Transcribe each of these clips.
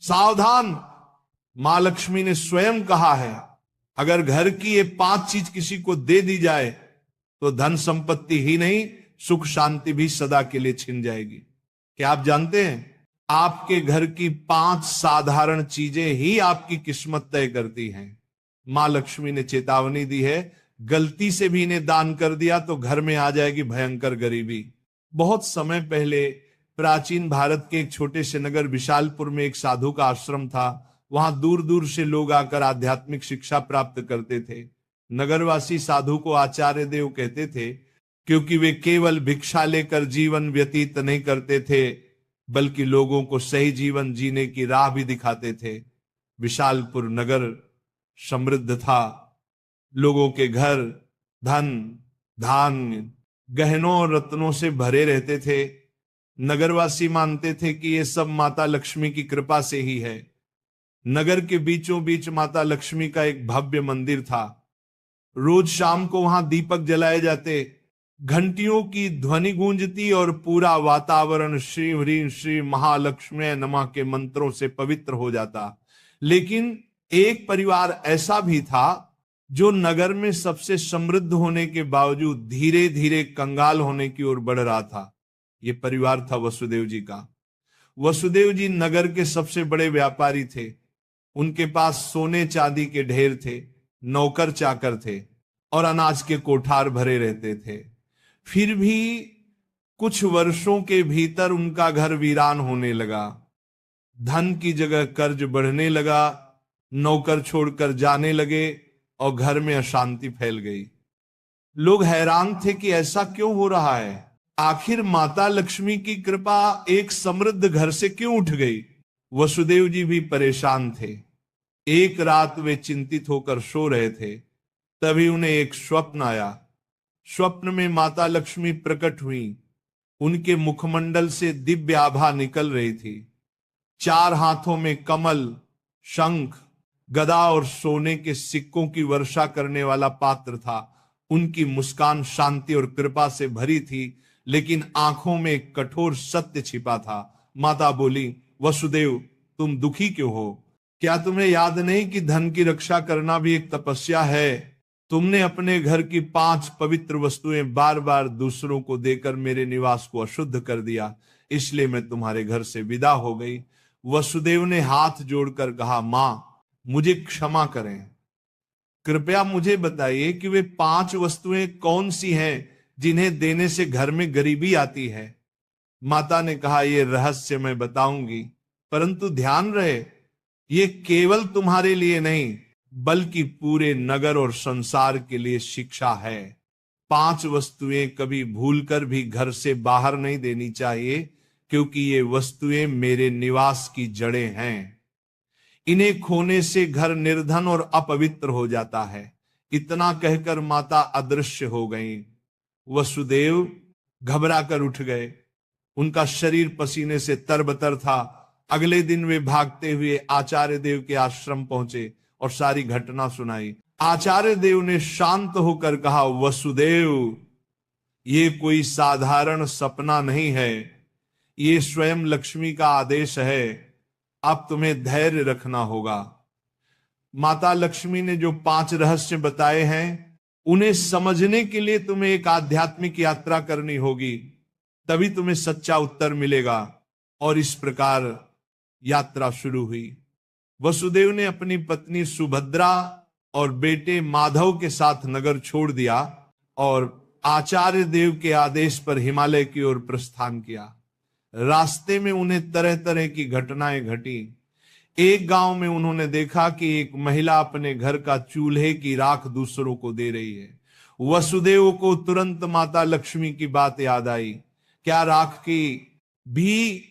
सावधान, मां लक्ष्मी ने स्वयं कहा है, अगर घर की ये 5 चीज किसी को दे दी जाए तो धन संपत्ति ही नहीं, सुख शांति भी सदा के लिए छिन जाएगी। क्या आप जानते हैं, आपके घर की 5 साधारण चीजें ही आपकी किस्मत तय करती हैं। मां लक्ष्मी ने चेतावनी दी है, गलती से भी इन्हें दान कर दिया तो घर में आ जाएगी भयंकर गरीबी। बहुत समय पहले प्राचीन भारत के एक छोटे से नगर विशालपुर में एक साधु का आश्रम था। वहां दूर दूर से लोग आकर आध्यात्मिक शिक्षा प्राप्त करते थे। नगरवासी साधु को आचार्य देव कहते थे, क्योंकि वे केवल भिक्षा लेकर जीवन व्यतीत नहीं करते थे, बल्कि लोगों को सही जीवन जीने की राह भी दिखाते थे। विशालपुर नगर समृद्ध था, लोगों के घर धन, धान्य, गहनों और रत्नों से भरे रहते थे। नगरवासी मानते थे कि यह सब माता लक्ष्मी की कृपा से ही है। नगर के बीचों बीच माता लक्ष्मी का एक भव्य मंदिर था। रोज शाम को वहां दीपक जलाए जाते, घंटियों की ध्वनि गूंजती और पूरा वातावरण श्री ह्रीं श्री महालक्ष्मी नमः के मंत्रों से पवित्र हो जाता। लेकिन एक परिवार ऐसा भी था जो नगर में सबसे समृद्ध होने के बावजूद धीरे धीरे कंगाल होने की ओर बढ़ रहा था। यह परिवार था वसुदेव जी का। वसुदेव जी नगर के सबसे बड़े व्यापारी थे। उनके पास सोने चांदी के ढेर थे, नौकर चाकर थे और अनाज के कोठार भरे रहते थे। फिर भी कुछ वर्षों के भीतर उनका घर वीरान होने लगा। धन की जगह कर्ज बढ़ने लगा, नौकर छोड़कर जाने लगे और घर में अशांति फैल गई। लोग हैरान थे कि ऐसा क्यों हो रहा है, आखिर माता लक्ष्मी की कृपा एक समृद्ध घर से क्यों उठ गई। वसुदेव जी भी परेशान थे। एक रात वे चिंतित होकर सो रहे थे, तभी उन्हें एक स्वप्न आया। स्वप्न में माता लक्ष्मी प्रकट हुई। उनके मुखमंडल से दिव्य आभा निकल रही थी। 4 हाथों में कमल, शंख, गदा और सोने के सिक्कों की वर्षा करने वाला पात्र था। उनकी मुस्कान शांति और कृपा से भरी थी, लेकिन आंखों में एक कठोर सत्य छिपा था। माता बोली, वसुदेव तुम दुखी क्यों हो? क्या तुम्हें याद नहीं कि धन की रक्षा करना भी एक तपस्या है? तुमने अपने घर की 5 पवित्र वस्तुएं बार बार दूसरों को देकर मेरे निवास को अशुद्ध कर दिया, इसलिए मैं तुम्हारे घर से विदा हो गई। वसुदेव ने हाथ जोड़कर कहा, मां मुझे क्षमा करें, कृपया मुझे बताइए कि वे 5 वस्तुएं कौन सी हैं जिन्हें देने से घर में गरीबी आती है। माता ने कहा, यह रहस्य मैं बताऊंगी, परंतु ध्यान रहे ये केवल तुम्हारे लिए नहीं बल्कि पूरे नगर और संसार के लिए शिक्षा है। 5 वस्तुएं कभी भूलकर भी घर से बाहर नहीं देनी चाहिए, क्योंकि ये वस्तुएं मेरे निवास की जड़ें हैं। इन्हें खोने से घर निर्धन और अपवित्र हो जाता है। इतना कहकर माता अदृश्य हो गई। वसुदेव घबरा कर उठ गए। उनका शरीर पसीने से तरबतर था। अगले दिन वे भागते हुए आचार्य देव के आश्रम पहुंचे और सारी घटना सुनाई। आचार्य देव ने शांत होकर कहा, वसुदेव ये कोई साधारण सपना नहीं है, ये स्वयं लक्ष्मी का आदेश है। अब तुम्हें धैर्य रखना होगा। माता लक्ष्मी ने जो 5 रहस्य बताए हैं उन्हें समझने के लिए तुम्हें एक आध्यात्मिक यात्रा करनी होगी, तभी तुम्हें सच्चा उत्तर मिलेगा। और इस प्रकार यात्रा शुरू हुई। वसुदेव ने अपनी पत्नी सुभद्रा और बेटे माधव के साथ नगर छोड़ दिया और आचार्य देव के आदेश पर हिमालय की ओर प्रस्थान किया। रास्ते में उन्हें तरह तरह की घटनाएं घटी। एक गांव में उन्होंने देखा कि एक महिला अपने घर का चूल्हे की राख दूसरों को दे रही है। वसुदेव को तुरंत माता लक्ष्मी की बात याद आई। क्या राख की भी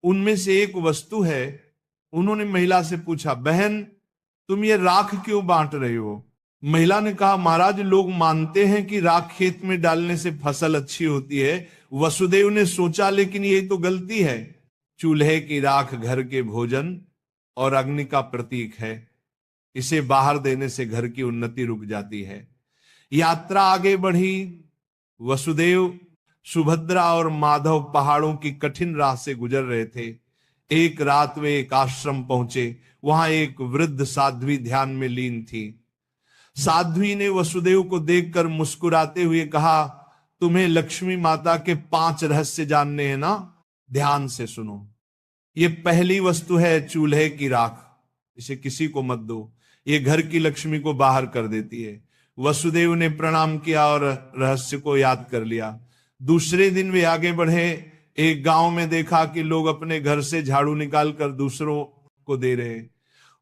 उनमें से एक वस्तु है? उन्होंने महिला से पूछा, बहन तुम ये राख क्यों बांट रही हो? महिला ने कहा, महाराज लोग मानते हैं कि राख खेत में डालने से फसल अच्छी होती है। वसुदेव ने सोचा, लेकिन यही तो गलती है। चूल्हे की राख घर के भोजन और अग्नि का प्रतीक है। इसे बाहर देने से घर की उन्नति रुक जाती है। यात्रा आगे बढ़ी। वसुदेव, सुभद्रा और माधव पहाड़ों की कठिन राह से गुजर रहे थे। एक रात वे एक आश्रम पहुंचे। वहां एक वृद्ध साध्वी ध्यान में लीन थी। साध्वी ने वसुदेव को देखकर मुस्कुराते हुए कहा, तुम्हें लक्ष्मी माता के 5 रहस्य जानने हैं ना? ध्यान से सुनो। ये पहली वस्तु है चूल्हे की राख। इसे किसी को मत दो, ये घर की लक्ष्मी को बाहर कर देती है। वसुदेव ने प्रणाम किया और रहस्य को याद कर लिया। दूसरे दिन वे आगे बढ़े। एक गांव में देखा कि लोग अपने घर से झाड़ू निकालकर दूसरों को दे रहे।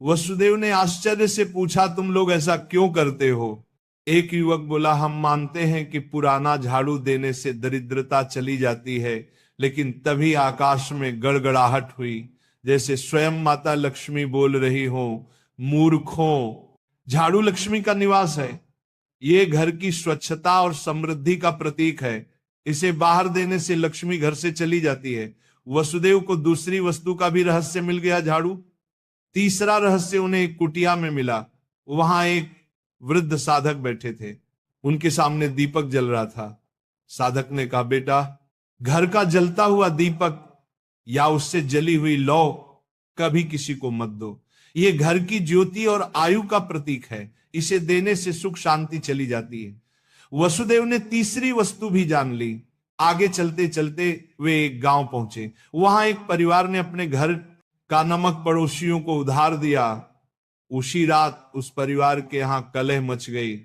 वसुदेव ने आश्चर्य से पूछा, तुम लोग ऐसा क्यों करते हो? एक युवक बोला, हम मानते हैं कि पुराना झाड़ू देने से दरिद्रता चली जाती है। लेकिन तभी आकाश में गड़गड़ाहट हुई, जैसे स्वयं माता लक्ष्मी बोल रही हो, मूर्खों, झाड़ू लक्ष्मी का निवास है। ये घर की स्वच्छता और समृद्धि का प्रतीक है। इसे बाहर देने से लक्ष्मी घर से चली जाती है। वसुदेव को दूसरी वस्तु का भी रहस्य मिल गया, झाड़ू। तीसरा रहस्य उन्हें एक कुटिया में मिला। वहां एक वृद्ध साधक बैठे थे। उनके सामने दीपक जल रहा था। साधक ने कहा, बेटा, घर का जलता हुआ दीपक या उससे जली हुई लौ कभी किसी को मत दो। ये घर की ज्योति और आयु का प्रतीक है। इसे देने से सुख शांति चली जाती है। वसुदेव ने तीसरी वस्तु भी जान ली। आगे चलते चलते वे एक गांव पहुंचे। वहां एक परिवार ने अपने घर का नमक पड़ोसियों को उधार दिया। उसी रात उस परिवार के यहां कलह मच गई।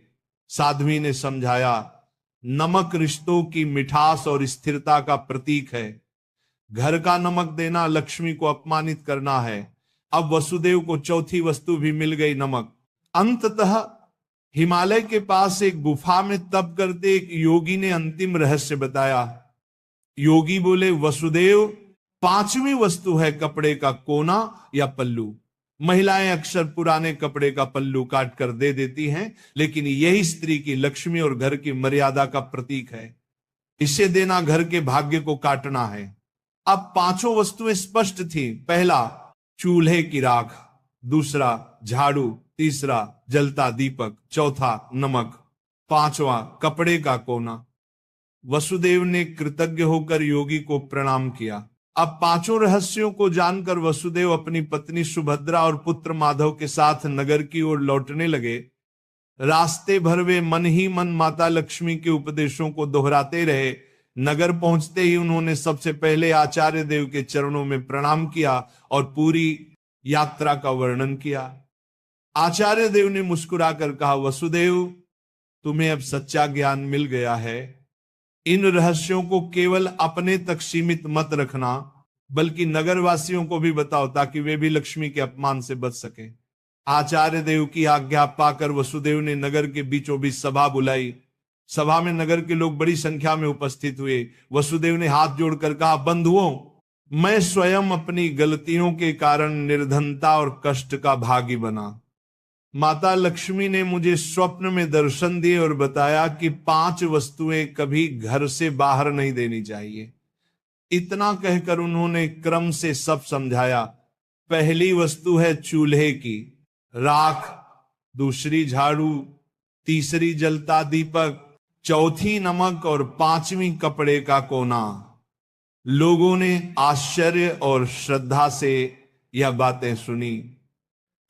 साध्वी ने समझाया, नमक रिश्तों की मिठास और स्थिरता का प्रतीक है। घर का नमक देना लक्ष्मी को अपमानित करना है। अब वसुदेव को चौथी वस्तु भी मिल गई, नमक। अंततः हिमालय के पास एक गुफा में तप करते एक योगी ने अंतिम रहस्य बताया। योगी बोले, वसुदेव, 5वीं वस्तु है कपड़े का कोना या पल्लू। महिलाएं अक्सर पुराने कपड़े का पल्लू काट कर दे देती हैं, लेकिन यही स्त्री की लक्ष्मी और घर की मर्यादा का प्रतीक है। इसे देना घर के भाग्य को काटना है। अब 5 वस्तुएं स्पष्ट थी। पहला, चूल्हे की राख। दूसरा, झाड़ू। तीसरा, जलता दीपक। चौथा, नमक। 5वां, कपड़े का कोना। वसुदेव ने कृतज्ञ होकर योगी को प्रणाम किया। अब 5 रहस्यों को जानकर वसुदेव अपनी पत्नी सुभद्रा और पुत्र माधव के साथ नगर की ओर लौटने लगे। रास्ते भर वे मन ही मन माता लक्ष्मी के उपदेशों को दोहराते रहे। नगर पहुंचते ही उन्होंने सबसे पहले आचार्य देव के चरणों में प्रणाम किया और पूरी यात्रा का वर्णन किया। आचार्य देव ने मुस्कुराकर कहा, वसुदेव, तुम्हें अब सच्चा ज्ञान मिल गया है। इन रहस्यों को केवल अपने तक सीमित मत रखना, बल्कि नगरवासियों को भी बताओ, ताकि वे भी लक्ष्मी के अपमान से बच सके। आचार्य देव की आज्ञा पाकर वसुदेव ने नगर के बीचों बीच सभा बुलाई। सभा में नगर के लोग बड़ी संख्या में उपस्थित हुए। वसुदेव ने हाथ जोड़कर कहा, बंधुओं, मैं स्वयं अपनी गलतियों के कारण निर्धनता और कष्ट का भागी बना। माता लक्ष्मी ने मुझे स्वप्न में दर्शन दिए और बताया कि 5 वस्तुएं कभी घर से बाहर नहीं देनी चाहिए। इतना कहकर उन्होंने क्रम से सब समझाया। पहली वस्तु है चूल्हे की राख, दूसरी झाड़ू, तीसरी जलता दीपक, चौथी नमक और 5वीं कपड़े का कोना। लोगों ने आश्चर्य और श्रद्धा से यह बातें सुनी।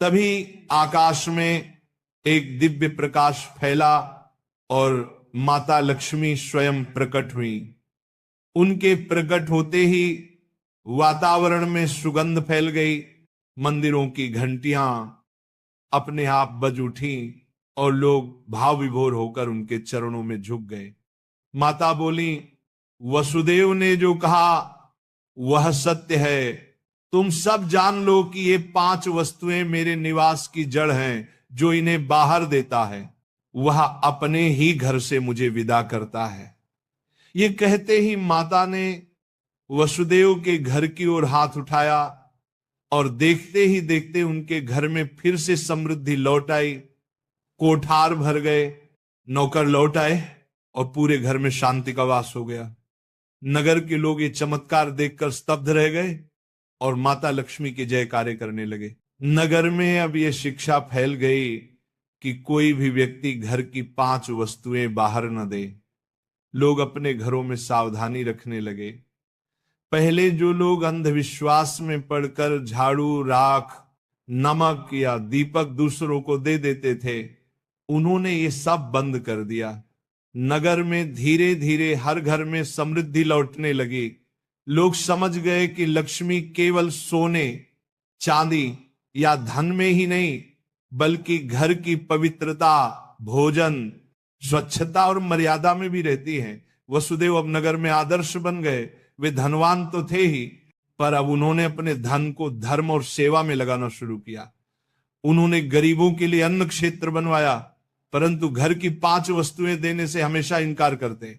तभी आकाश में एक दिव्य प्रकाश फैला और माता लक्ष्मी स्वयं प्रकट हुई। उनके प्रकट होते ही वातावरण में सुगंध फैल गई। मंदिरों की घंटियां अपने आप बज उठी और लोग भाव विभोर होकर उनके चरणों में झुक गए। माता बोली, वसुदेव ने जो कहा वह सत्य है। तुम सब जान लो कि ये 5 वस्तुएं मेरे निवास की जड़ हैं। जो इन्हें बाहर देता है वह अपने ही घर से मुझे विदा करता है। ये कहते ही माता ने वसुदेव के घर की ओर हाथ उठाया और देखते ही देखते उनके घर में फिर से समृद्धि लौट आई। कोठार भर गए, नौकर लौट आए और पूरे घर में शांति का वास हो गया। नगर के लोग ये चमत्कार देखकर स्तब्ध रह गए और माता लक्ष्मी के जयकारे करने लगे। नगर में अब यह शिक्षा फैल गई कि कोई भी व्यक्ति घर की 5 वस्तुएं बाहर न दे। लोग अपने घरों में सावधानी रखने लगे। पहले जो लोग अंधविश्वास में पड़कर झाड़ू, राख, नमक या दीपक दूसरों को दे देते थे, उन्होंने ये सब बंद कर दिया। नगर में धीरे धीरे हर घर में समृद्धि लौटने लगी। लोग समझ गए कि लक्ष्मी केवल सोने, चांदी या धन में ही नहीं, बल्कि घर की पवित्रता, भोजन, स्वच्छता और मर्यादा में भी रहती है। वसुदेव अब नगर में आदर्श बन गए। वे धनवान तो थे ही, पर अब उन्होंने अपने धन को धर्म और सेवा में लगाना शुरू किया। उन्होंने गरीबों के लिए अन्न क्षेत्र बनवाया, परंतु घर की 5 वस्तुएं देने से हमेशा इनकार करते।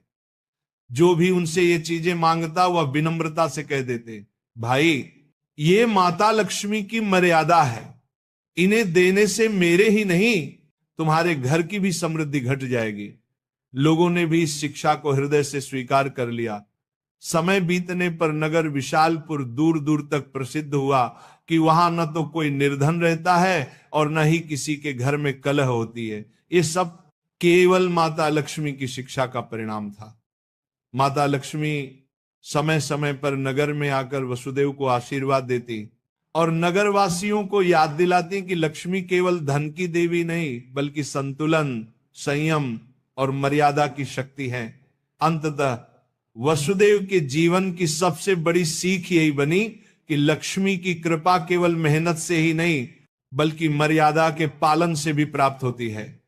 जो भी उनसे ये चीजें मांगता वह विनम्रता से कह देते, भाई ये माता लक्ष्मी की मर्यादा है, इन्हें देने से मेरे ही नहीं तुम्हारे घर की भी समृद्धि घट जाएगी। लोगों ने भी इस शिक्षा को हृदय से स्वीकार कर लिया। समय बीतने पर नगर विशालपुर दूर दूर तक प्रसिद्ध हुआ कि वहां न तो कोई निर्धन रहता है और न ही किसी के घर में कलह होती है। ये सब केवल माता लक्ष्मी की शिक्षा का परिणाम था। माता लक्ष्मी समय समय पर नगर में आकर वसुदेव को आशीर्वाद देती और नगरवासियों को याद दिलाती कि लक्ष्मी केवल धन की देवी नहीं, बल्कि संतुलन, संयम और मर्यादा की शक्ति है। अंततः वसुदेव के जीवन की सबसे बड़ी सीख यही बनी कि लक्ष्मी की कृपा केवल मेहनत से ही नहीं, बल्कि मर्यादा के पालन से भी प्राप्त होती है।